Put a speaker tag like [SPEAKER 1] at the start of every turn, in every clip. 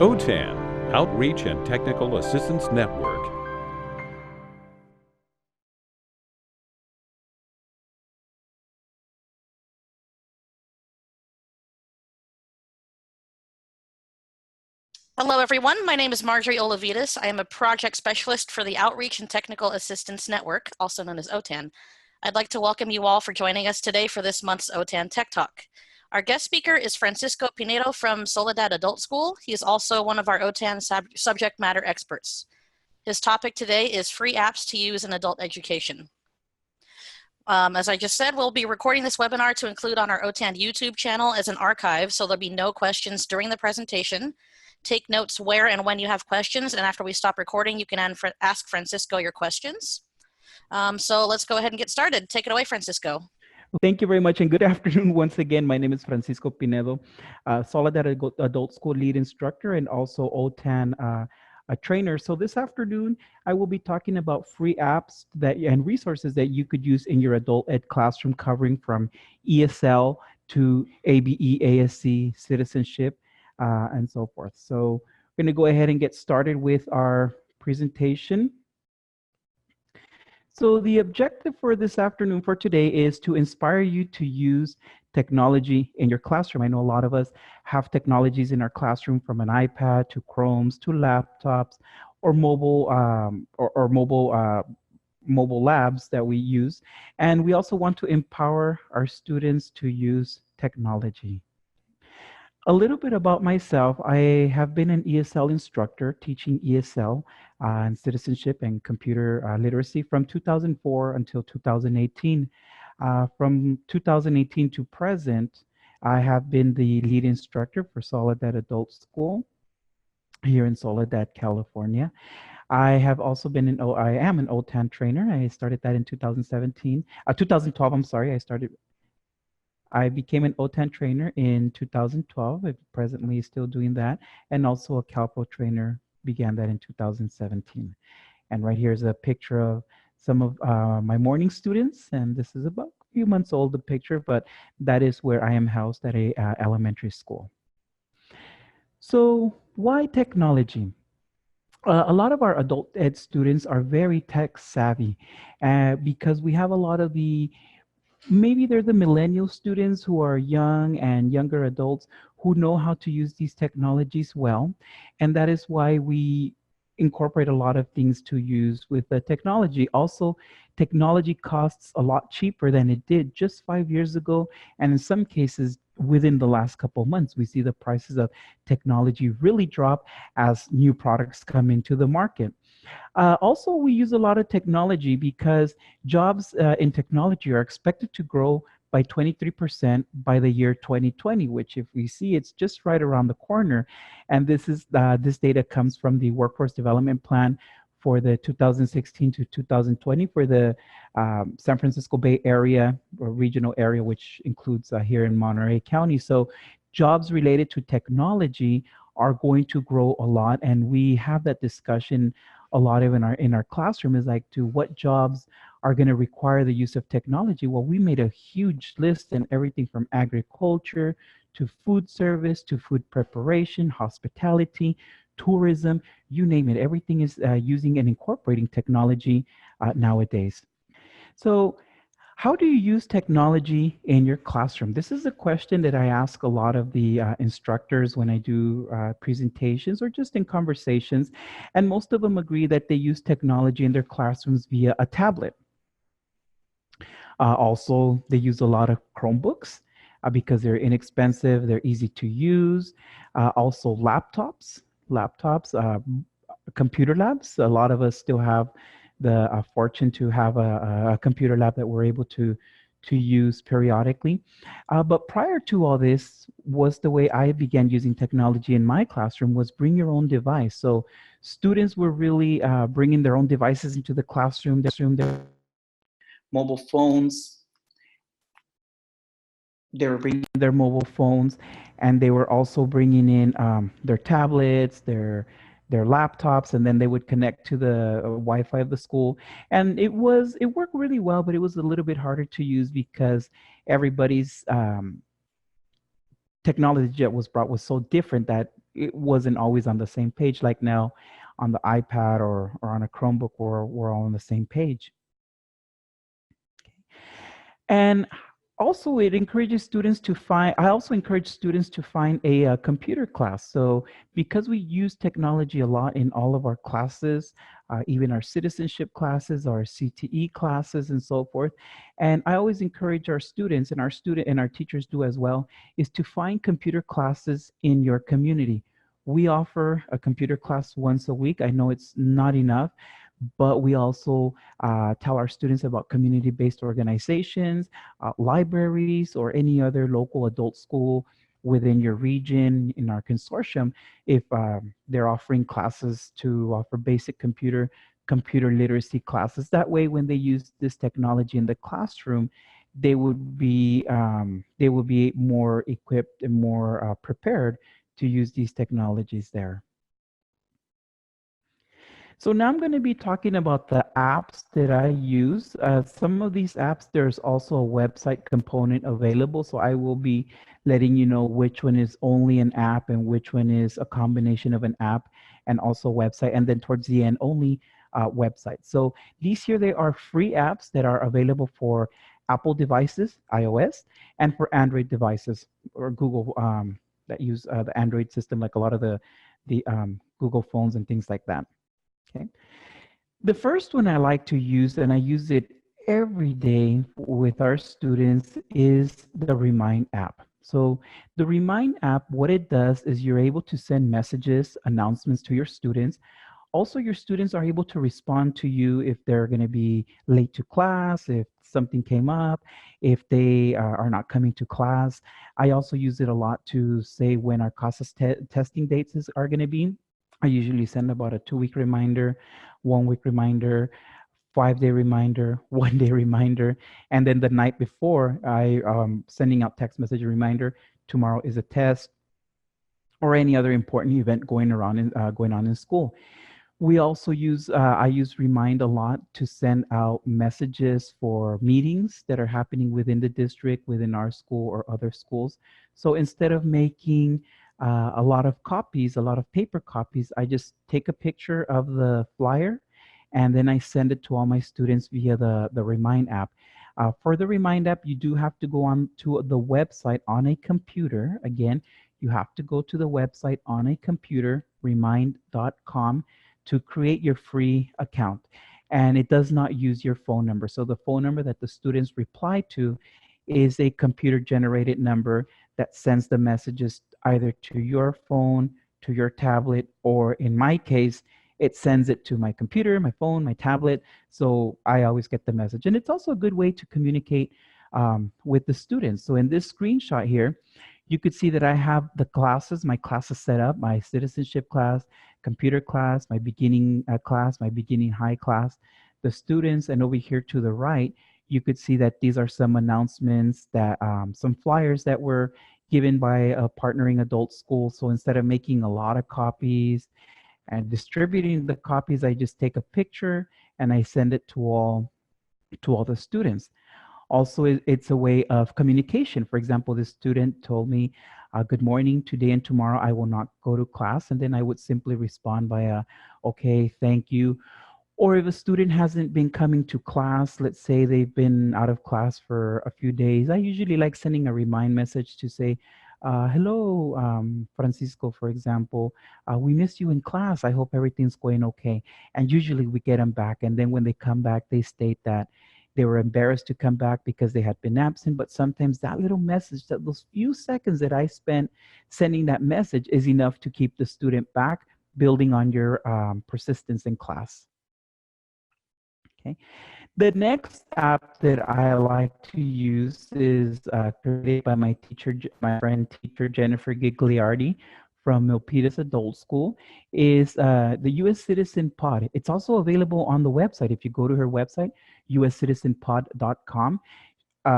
[SPEAKER 1] OTAN, Outreach and Technical Assistance Network.
[SPEAKER 2] Hello, everyone. My name is Marjorie Olavides. I am a project specialist for the Outreach and Technical Assistance Network, also known as OTAN. I'd like to welcome you all for joining us today for this month's OTAN Tech Talk. Our guest speaker is Francisco Pinedo from Soledad Adult School. He is also one of our OTAN subject matter experts. His topic today is free apps to use in adult education. As I just said, we'll be recording this webinar to include on our OTAN YouTube channel as an archive, so there'll be no questions during the presentation. Take notes where and when you have questions, and after we stop recording, you can ask Francisco your questions. So let's go ahead and get started. Take it away, Francisco.
[SPEAKER 3] Thank you very much, and good afternoon once again. My name is Francisco Pinedo, Soledad Adult School Lead Instructor and also OTAN a trainer. So this afternoon, I will be talking about free apps and resources that you could use in your adult ed classroom, covering from ESL to ABE, ASC, citizenship, and so forth. So we're going to go ahead and get started with our presentation. So the objective for this afternoon, for today, is to inspire you to use technology in your classroom. I know a lot of us have technologies in our classroom, from an iPad to Chromes to laptops or mobile mobile labs that we use. And we also want to empower our students to use technology. A little bit about myself. I have been an ESL instructor teaching ESL and citizenship and computer literacy from 2004 until 2018. From 2018 to present, I have been the lead instructor for Soledad Adult School here in Soledad, California. I have also been I am an OTAN trainer. I started that in 2012, I'm sorry. I became an OTAN trainer in 2012. I'm presently still doing that. And also a CalPro trainer, began that in 2017. And right here is a picture of some of my morning students. And this is about a few months old, the picture, but that is where I am housed at a elementary school. So why technology? A lot of our adult ed students are very tech savvy because we have a lot of maybe they're the millennial students who are young and younger adults who know how to use these technologies well. And that is why we incorporate a lot of things to use with the technology. Also, technology costs a lot cheaper than it did just 5 years ago. And in some cases, within the last couple of months, we see the prices of technology really drop as new products come into the market. Also, we use a lot of technology because jobs in technology are expected to grow by 23% by the year 2020, which, if we see, it's just right around the corner. And this data comes from the Workforce Development Plan for the 2016 to 2020 for the San Francisco Bay Area or regional area, which includes here in Monterey County. So jobs related to technology are going to grow a lot, and we have that discussion a lot of in our classroom, is like, to what jobs are going to require the use of technology. Well, we made a huge list, and everything from agriculture to food service to food preparation, hospitality, tourism, you name it. Everything is using and incorporating technology nowadays. So how do you use technology in your classroom? This is a question that I ask a lot of the instructors when I do presentations or just in conversations. And most of them agree that they use technology in their classrooms via a tablet. Also, they use a lot of Chromebooks because they're inexpensive, they're easy to use. Also, laptops, computer labs. A lot of us still have the fortune to have a computer lab that we're able to use periodically. But prior to all this, was the way I began using technology in my classroom was bring your own device. So students were really bringing their own devices into the classroom, their mobile phones. They were bringing their mobile phones, and they were also bringing in their tablets, their laptops, and then they would connect to the Wi-Fi of the school. And it worked really well, but it was a little bit harder to use because everybody's technology that was brought was so different that it wasn't always on the same page. Like now on the iPad or on a Chromebook, we're all on the same page. And also it encourages students to find, I also encourage students to find a computer class. So because we use technology a lot in all of our classes, even our citizenship classes, our CTE classes and so forth. And I always encourage our students, and our teachers do as well, is to find computer classes in your community. We offer a computer class once a week. I know it's not enough, but we also tell our students about community-based organizations, libraries, or any other local adult school within your region in our consortium if they're offering classes to offer basic computer literacy classes. That way, when they use this technology in the classroom, they will be more equipped and more prepared to use these technologies there. So now I'm going to be talking about the apps that I use. Some of these apps, there's also a website component available. So I will be letting you know which one is only an app and which one is a combination of an app and also a website. And then towards the end, only website. So these here, they are free apps that are available for Apple devices, iOS, and for Android devices or Google that use the Android system, like a lot of the Google phones and things like that. Okay. The first one I like to use, and I use it every day with our students, is the Remind app. So the Remind app, what it does is you're able to send messages, announcements to your students. Also, your students are able to respond to you if they're going to be late to class, if something came up, if they are not coming to class. I also use it a lot to say when our CASAS testing dates are going to be. I usually send about a 2-week reminder, 1-week reminder, 5-day reminder, 1-day reminder, and then the night before, I sending out text message reminder. Tomorrow is a test, or any other important event going on in school. We also use, I use Remind a lot to send out messages for meetings that are happening within the district, within our school or other schools. So instead of making a lot of copies, a lot of paper copies, I just take a picture of the flyer and then I send it to all my students via the Remind app. For the Remind app, you do have to go on to the website on a computer. Again, you have to go to the website on a computer, remind.com, to create your free account. And it does not use your phone number. So the phone number that the students reply to is a computer generated number that sends the messages either to your phone, to your tablet, or in my case, it sends it to my computer, my phone, my tablet. So I always get the message. And it's also a good way to communicate with the students. So in this screenshot here, you could see that I have the classes, my classes set up, my citizenship class, computer class, my beginning class, my beginning high class, the students, and over here to the right, you could see that these are some announcements that some flyers that were given by a partnering adult school. So instead of making a lot of copies and distributing the copies, I just take a picture and I send it to all the students. Also, it's a way of communication. For example, this student told me, good morning, today and tomorrow I will not go to class. And then I would simply respond by a, okay, thank you. Or if a student hasn't been coming to class, let's say they've been out of class for a few days, I usually like sending a remind message to say, hello, Francisco, for example, we missed you in class. I hope everything's going okay. And usually we get them back. And then when they come back, they state that they were embarrassed to come back because they had been absent. But sometimes that little message, that those few seconds that I spent sending that message is enough to keep the student back, building on your persistence in class. Okay. The next app that I like to use is created by my friend teacher Jennifer Gigliardi from Milpitas Adult School, is the U.S. Citizen Pod. It's also available on the website. If you go to her website, uscitizenpod.com,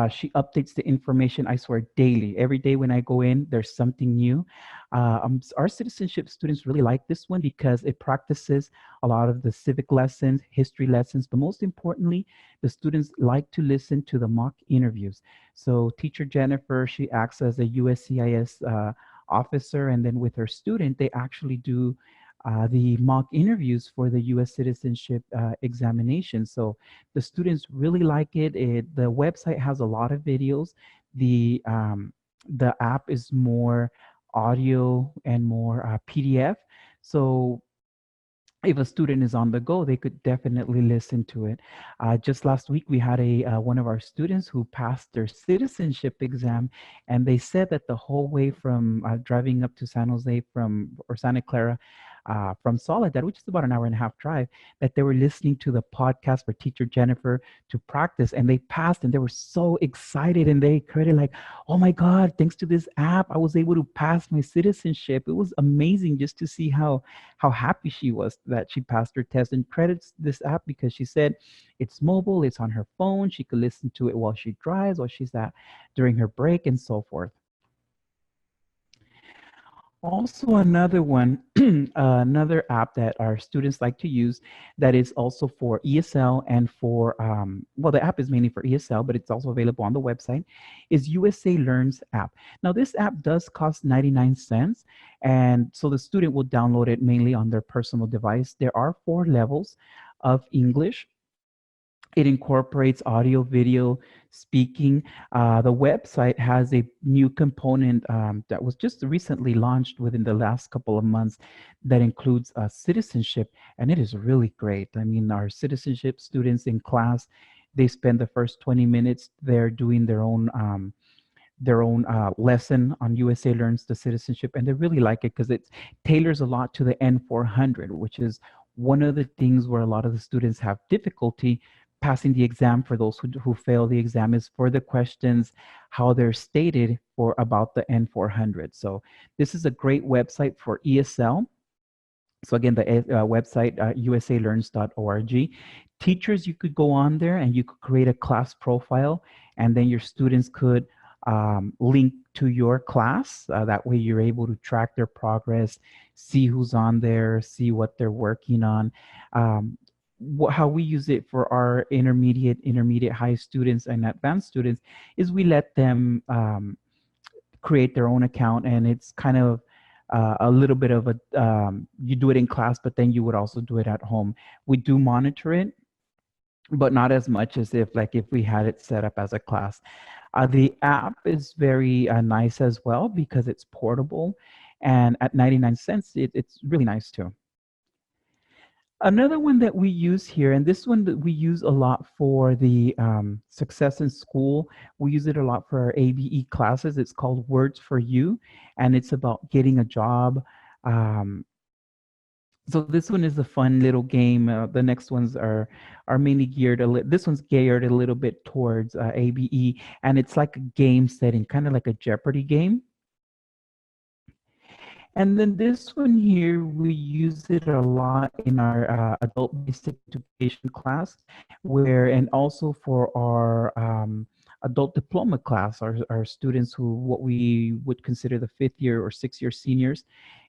[SPEAKER 3] she updates the information, I swear, daily. Every day when I go in, there's something new. Our citizenship students really like this one because it practices a lot of the civic lessons, history lessons, but most importantly, the students like to listen to the mock interviews. So teacher Jennifer, she acts as a USCIS officer, and then with her student, they actually do the mock interviews for the U.S. citizenship examination. So the students really like it. The website has a lot of videos. The app is more audio and more PDF. So if a student is on the go, they could definitely listen to it. Just last week, we had a one of our students who passed their citizenship exam, and they said that the whole way from driving up to San Jose or Santa Clara from Soledad, which is about an hour and a half drive, that they were listening to the podcast for teacher Jennifer to practice, and they passed, and they were so excited, and they created like, oh my God, thanks to this app, I was able to pass my citizenship. It was amazing just to see how happy she was that she passed her test, and credits this app because she said it's mobile, it's on her phone, she could listen to it while she drives, while she's at during her break, and so forth. Also, another one, another app that our students like to use that is also for ESL and for, well, the app is mainly for ESL, but it's also available on the website, is USA Learns app. Now, this app does cost 99 cents, and so the student will download it mainly on their personal device. There are 4 levels of English. It incorporates audio, video, speaking. The website has a new component that was just recently launched within the last couple of months that includes citizenship, and it is really great. I mean, our citizenship students in class, they spend the first 20 minutes there doing their own lesson on USA Learns the Citizenship, and they really like it because it tailors a lot to the N400, which is one of the things where a lot of the students have difficulty passing the exam. For those who fail the exam, is for the questions, how they're stated for about the N400. So this is a great website for ESL. So again, the website, usalearns.org. Teachers, you could go on there and you could create a class profile, and then your students could link to your class. That way you're able to track their progress, see who's on there, see what they're working on. How we use it for our intermediate high students and advanced students is we let them create their own account, and it's kind of a little bit of a you do it in class, but then you would also do it at home. We do monitor it, but not as much as if we had it set up as a class. The app is very nice as well because it's portable, and at 99 cents, it's really nice too. Another one that we use here, and this one that we use a lot for the success in school, we use it a lot for our ABE classes. It's called Words for You, and it's about getting a job. So this one is a fun little game. The next ones are mainly geared this one's geared a little bit towards ABE, and it's like a game setting, kind of like a Jeopardy game. And then this one here, we use it a lot in our adult basic education class, and also for our adult diploma class, our students who what we would consider the 5th year or 6th year seniors.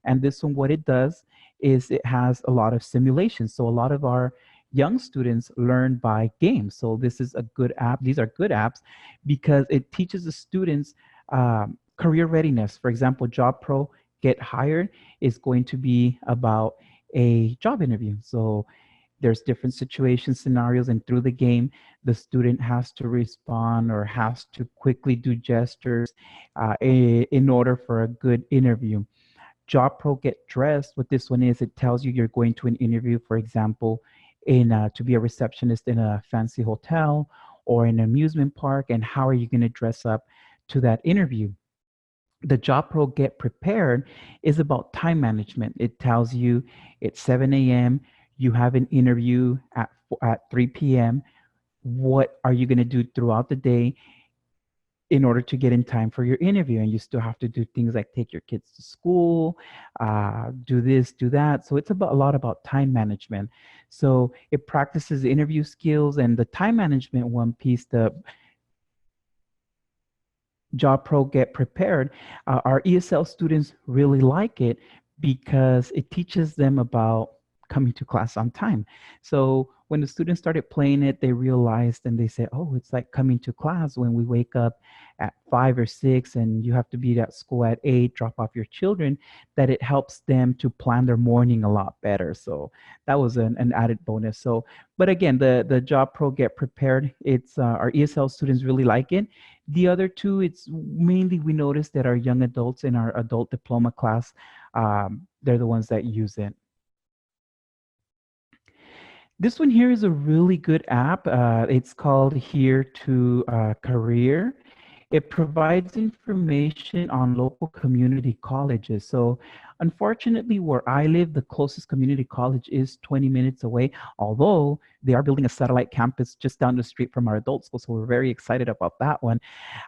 [SPEAKER 3] And this one, what it does is it has a lot of simulations. So a lot of our young students learn by games. So this is a good app. These are good apps because it teaches the students career readiness. For example, Job Pro Get Hired is going to be about a job interview. So there's different situations, scenarios, and through the game, the student has to respond or has to quickly do gestures in order for a good interview. Job Pro Get Dressed, what this one is, it tells you you're going to an interview, for example, to be a receptionist in a fancy hotel or in an amusement park, and how are you going to dress up to that interview. The Job Pro Get Prepared is about time management. It tells you it's 7 a.m., you have an interview at 3 p.m. What are you going to do throughout the day in order to get in time for your interview? And you still have to do things like take your kids to school, do this, do that. So it's a lot about time management. So it practices interview skills, and the time management one piece, Job Pro Get Prepared, our ESL students really like it because it teaches them about coming to class on time. So when the students started playing it, they realized and they said, oh, it's like coming to class when we wake up at 5 or 6 and you have to be at school at 8, drop off your children, that it helps them to plan their morning a lot better. So that was an added bonus. So, but again, the Job Pro Get Prepared, it's our ESL students really like it. The other two, it's mainly we noticed that our young adults in our adult diploma class, they're the ones that use it. This one here is a really good app. It's called Here to Career. It provides information on local community colleges. So unfortunately, where I live, the closest community college is 20 minutes away, although they are building a satellite campus just down the street from our adult school. So we're very excited about that one.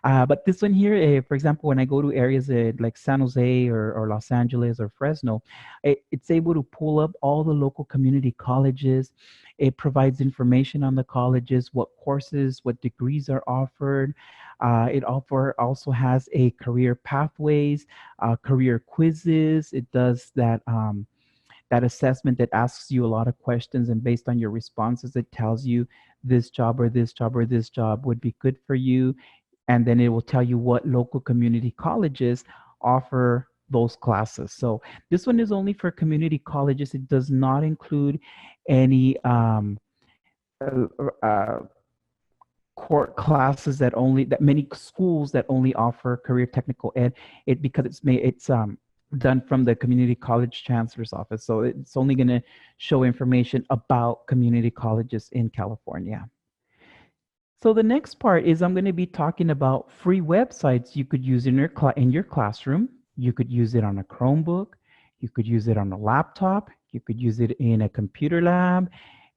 [SPEAKER 3] But this one here, for example, when I go to areas like San Jose or Los Angeles or Fresno, it's able to pull up all the local community colleges. It provides information on the colleges, what courses, what degrees are offered. It also has a career pathways, career quizzes. It does that assessment that asks you a lot of questions, and based on your responses, it tells you this job or this job or this job would be good for you. And then it will tell you what local community colleges offer those classes. So this one is only for community colleges. It does not include any uh, uh, core classes that many schools that only offer career technical ed. It because it's done from the community college chancellor's office. So it's only going to show information about community colleges in California. So the next part is I'm going to be talking about free websites you could use in your classroom. You could use it on a Chromebook. You could use it on a laptop. You could use it in a computer lab,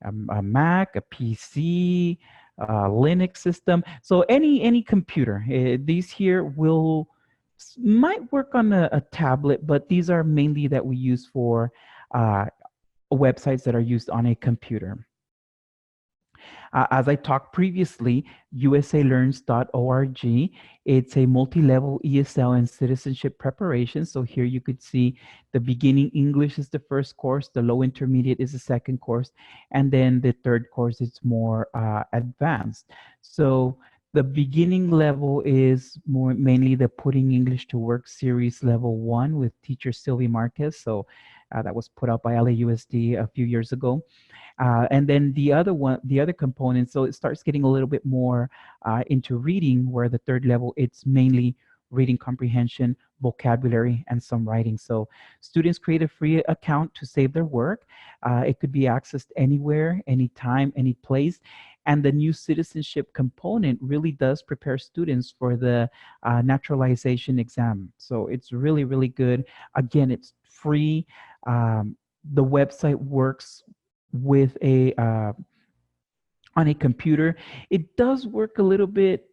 [SPEAKER 3] a Mac, a PC, a Linux system. So any computer. These here might work on a tablet, but these are mainly that we use for websites that are used on a computer. As I talked previously, usalearns.org, it's a multi-level ESL and citizenship preparation. So here you could see the beginning English is the first course, the low intermediate is the second course, and then the third course is more advanced. So the beginning level is mainly the Putting English to Work series level 1 with teacher Sylvie Marquez. So that was put out by LAUSD a few years ago. And then the other component, so it starts getting a little bit more into reading, where the third level, it's mainly reading comprehension, vocabulary, and some writing. So students create a free account to save their work. It could be accessed anywhere, anytime, any place. And the new citizenship component really does prepare students for the naturalization exam. So it's really, really good. Again, it's free. The website works with on a computer. It does work a little bit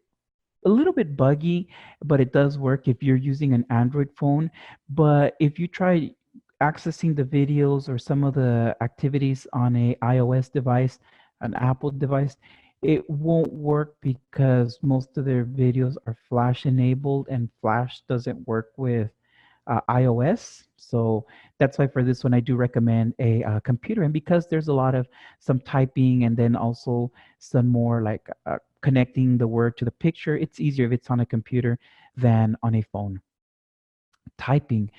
[SPEAKER 3] buggy, but it does work if you're using an Android phone. But if you try accessing the videos or some of the activities on a iOS device, an Apple device, it won't work because most of their videos are Flash enabled, and Flash doesn't work with iOS. So that's why for this one, I do recommend a computer. And because there's a lot of some typing and then also some more like connecting the word to the picture, it's easier if it's on a computer than on a phone. Typing.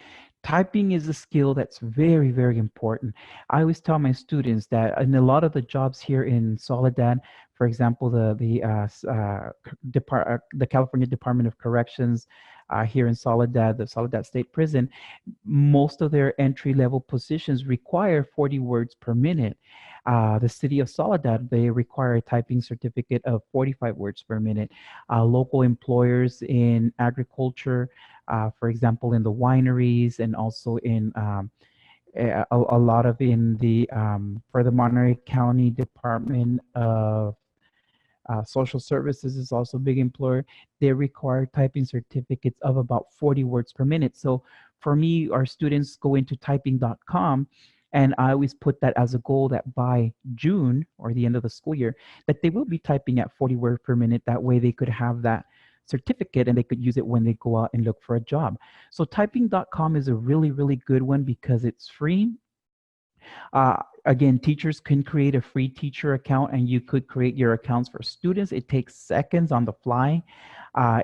[SPEAKER 3] Typing is a skill that's very, very important. I always tell my students that in a lot of the jobs here in Soledad, for example, the California Department of Corrections here in Soledad, the Soledad State Prison, most of their entry-level positions require 40 words per minute. The city of Soledad, they require a typing certificate of 45 words per minute. Local employers in agriculture, for example, in the wineries and also in a lot of in the for the Monterey County Department of Social Services is also a big employer. They require typing certificates of about 40 words per minute. So for me, our students go into typing.com, and I always put that as a goal that by June or the end of the school year, that they will be typing at 40 words per minute. That way they could have that certificate, and they could use it when they go out and look for a job. So typing.com is a really, really good one because it's free. Again, teachers can create a free teacher account, and you could create your accounts for students. It takes seconds on the fly.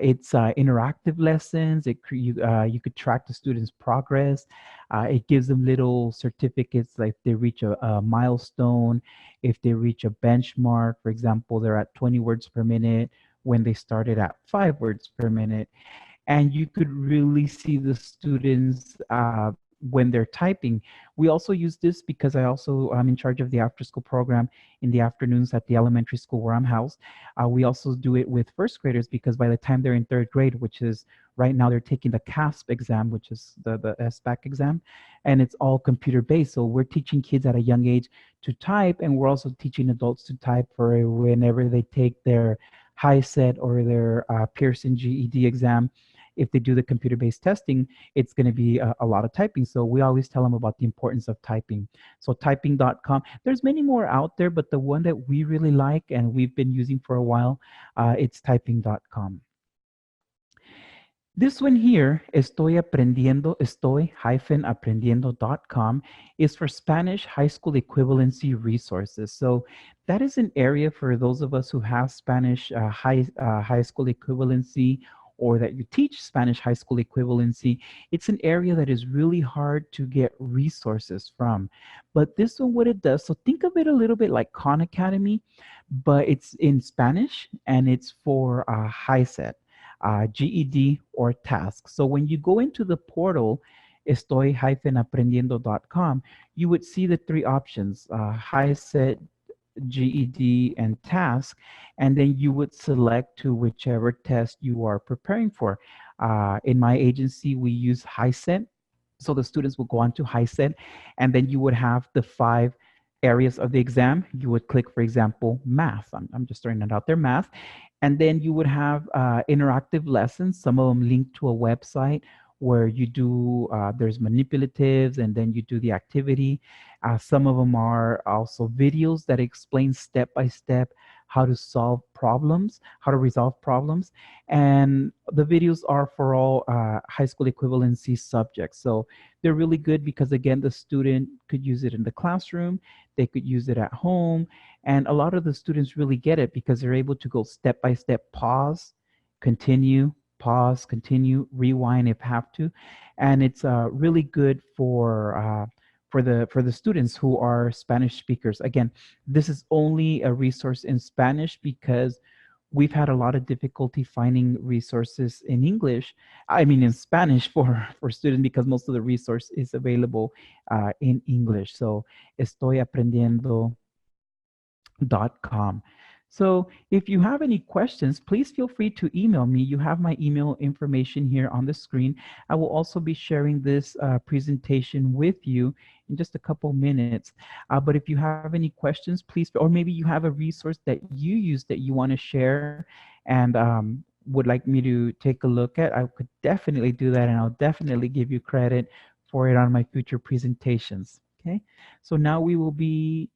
[SPEAKER 3] It's interactive lessons. You could track the students' progress. It gives them little certificates, like they reach a milestone, if they reach a benchmark. For example, they're at 20 words per minute when they started at 5 words per minute. And you could really see the students when they're typing. We also use this because I'm in charge of the after school program in the afternoons at the elementary school where I'm housed. We also do it with first graders because by the time they're in third grade, which is right now, they're taking the CASP exam, which is the SBAC exam, and it's all computer based. So we're teaching kids at a young age to type, and we're also teaching adults to type for whenever they take their high set or their Pearson GED exam. If they do the computer-based testing, it's going to be a lot of typing. So we always tell them about the importance of typing. So typing.com. There's many more out there, but the one that we really like and we've been using for a while, it's typing.com. This one here, estoy-aprendiendo.com, is for Spanish high school equivalency resources. So that is an area for those of us who have Spanish high school equivalency, or that you teach Spanish high school equivalency. It's an area that is really hard to get resources from. But this one, what it does, so think of it a little bit like Khan Academy, but it's in Spanish and it's for high set. GED or task. So when you go into the portal, estoy-aprendiendo.com, you would see the three options, high set, GED, and task, and then you would select to whichever test you are preparing for. In my agency, we use high set. So the students will go on to high set, and then you would have the 5 areas of the exam. You would click, for example, math. I'm just throwing it out there, math. And then you would have interactive lessons, some of them linked to a website where you do, there's manipulatives, and then you do the activity. Some of them are also videos that explain step by step how to solve problems, how to resolve problems. And the videos are for all high school equivalency subjects. So they're really good because, again, the student could use it in the classroom, they could use it at home. And a lot of the students really get it because they're able to go step by step, pause, continue, pause, continue, rewind if have to. And it's really good for the students who are Spanish speakers. Again, this is only a resource in Spanish because we've had a lot of difficulty finding resources in English. I mean, in Spanish for students, because most of the resource is available in English. So estoyaprendiendo.com. So if you have any questions, please feel free to email me. You have my email information here on the screen. I will also be sharing this presentation with you in just a couple minutes. But if you have any questions, please, or maybe you have a resource that you use that you want to share and would like me to take a look at, I could definitely do that, and I'll definitely give you credit for it on my future presentations. Okay, so now we will be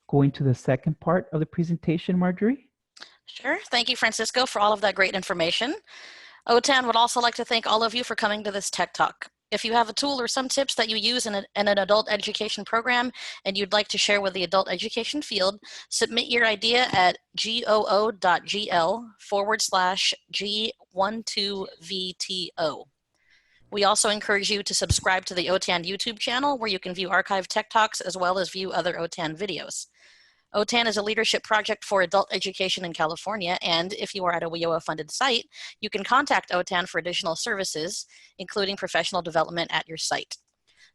[SPEAKER 3] going to the second part of the presentation, Marjorie.
[SPEAKER 2] Sure. Thank you, Francisco, for all of that great information. OTAN would also like to thank all of you for coming to this Tech Talk. If you have a tool or some tips that you use in an adult education program and you'd like to share with the adult education field, submit your idea at goo.gl/G12VTO. We also encourage you to subscribe to the OTAN YouTube channel, where you can view archived Tech Talks as well as view other OTAN videos. OTAN is a leadership project for adult education in California, and if you are at a WIOA-funded site, you can contact OTAN for additional services, including professional development at your site.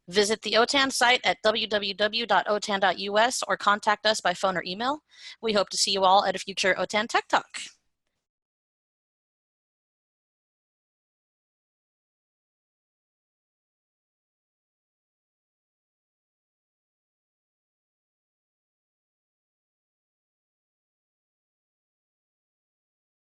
[SPEAKER 2] Visit the OTAN site at www.otan.us or contact us by phone or email. We hope to see you all at a future OTAN Tech Talk.